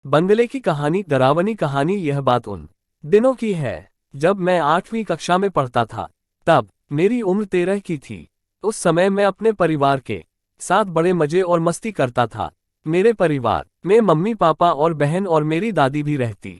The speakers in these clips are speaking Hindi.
बंगले की कहानी, डरावनी कहानी। यह बात उन दिनों की है जब मैं 8वीं कक्षा में पढ़ता था। तब मेरी उम्र 13 की थी। उस समय मैं अपने परिवार के साथ बड़े मजे और मस्ती करता था। मेरे परिवार में मम्मी पापा और बहन और मेरी दादी भी रहती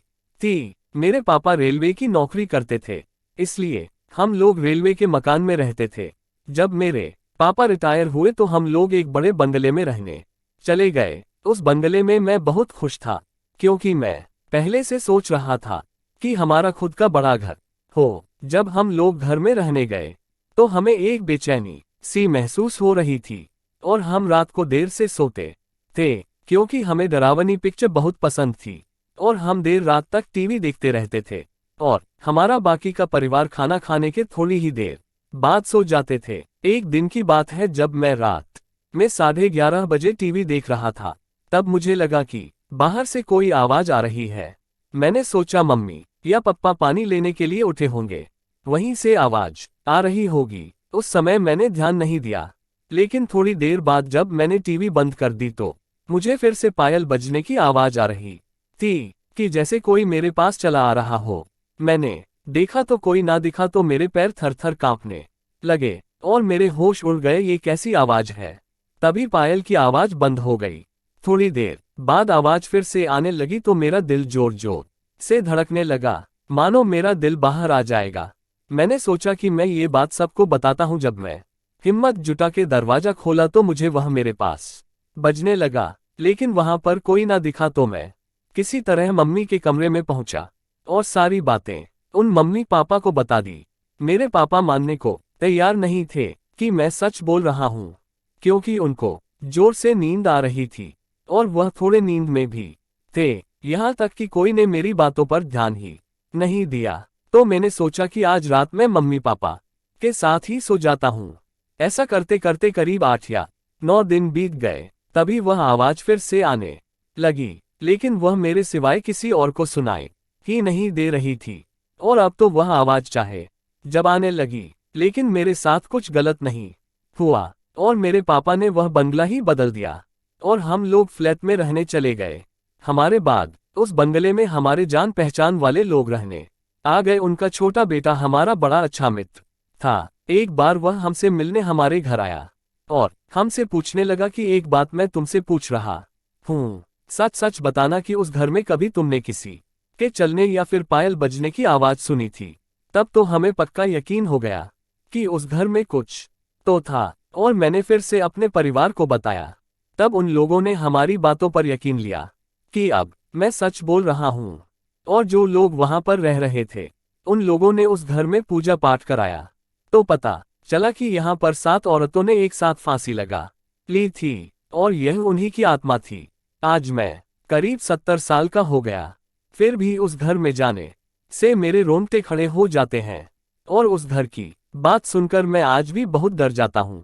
थी। मेरे पापा रेलवे की नौकरी करते थे, इसलिए हम लोग रेलवे के मकान में रहते थे। जब मेरे पापा रिटायर हुए तो हम लोग एक बड़े बंगले में रहने चले गए। उस बंगले में मैं बहुत खुश था, क्योंकि मैं पहले से सोच रहा था कि हमारा खुद का बड़ा घर हो। जब हम लोग घर में रहने गए तो हमें एक बेचैनी सी महसूस हो रही थी और हम रात को देर से सोते थे, क्योंकि हमें डरावनी पिक्चर बहुत पसंद थी और हम देर रात तक टीवी देखते रहते थे। और हमारा बाकी का परिवार खाना खाने के थोड़ी ही देर बाद सो जाते थे। एक दिन की बात है, जब मैं रात में 11:30 बजे टीवी देख रहा था, तब मुझे लगा कि बाहर से कोई आवाज आ रही है। मैंने सोचा मम्मी या पापा पानी लेने के लिए उठे होंगे, वहीं से आवाज आ रही होगी। उस समय मैंने ध्यान नहीं दिया, लेकिन थोड़ी देर बाद जब मैंने टीवी बंद कर दी तो मुझे फिर से पायल बजने की आवाज आ रही थी, कि जैसे कोई मेरे पास चला आ रहा हो। मैंने देखा तो कोई ना दिखा तो मेरे पैर थर थर कांपने लगे और मेरे होश उड़ गए। ये कैसी आवाज है? तभी पायल की आवाज बंद हो गई। थोड़ी देर बाद आवाज फिर से आने लगी तो मेरा दिल जोर जोर से धड़कने लगा, मानो मेरा दिल बाहर आ जाएगा। मैंने सोचा कि मैं ये बात सबको बताता हूँ। जब मैं हिम्मत जुटा के दरवाजा खोला तो मुझे वह मेरे पास बजने लगा, लेकिन वहां पर कोई ना दिखा। तो मैं किसी तरह मम्मी के कमरे में पहुंचा और सारी बातें उन मम्मी पापा को बता दी। मेरे पापा मानने को तैयार नहीं थे कि मैं सच बोल रहा हूँ, क्योंकि उनको जोर से नींद आ रही थी और वह थोड़े नींद में भी थे। यहाँ तक कि कोई ने मेरी बातों पर ध्यान ही नहीं दिया। तो मैंने सोचा कि आज रात मैं मम्मी पापा के साथ ही सो जाता हूँ। ऐसा करते करते करीब 8 या 9 दिन बीत गए। तभी वह आवाज फिर से आने लगी, लेकिन वह मेरे सिवाय किसी और को सुनाई ही नहीं दे रही थी। और अब तो वह आवाज चाहे जब आने लगी, लेकिन मेरे साथ कुछ गलत नहीं हुआ और मेरे पापा ने वह बंगला ही बदल दिया और हम लोग फ्लैट में रहने चले गए। हमारे बाद उस बंगले में हमारे जान पहचान वाले लोग रहने आ गए। उनका छोटा बेटा हमारा बड़ा अच्छा मित्र था। एक बार वह हमसे मिलने हमारे घर आया और हमसे पूछने लगा कि एक बात मैं तुमसे पूछ रहा हूँ, सच सच बताना कि उस घर में कभी तुमने किसी के चलने या फिर पायल बजने की आवाज सुनी थी। तब तो हमें पक्का यकीन हो गया कि उस घर में कुछ तो था और मैंने फिर से अपने परिवार को बताया। तब उन लोगों ने हमारी बातों पर यकीन लिया कि अब मैं सच बोल रहा हूँ। और जो लोग वहां पर रह रहे थे, उन लोगों ने उस घर में पूजा पाठ कराया। तो पता चला कि यहाँ पर 7 औरतों ने एक साथ फांसी लगा ली थी और यह उन्हीं की आत्मा थी। आज मैं करीब 70 साल का हो गया, फिर भी उस घर में जाने से मेरे रोंगटे खड़े हो जाते हैं और उस घर की बात सुनकर मैं आज भी बहुत डर जाता हूँ।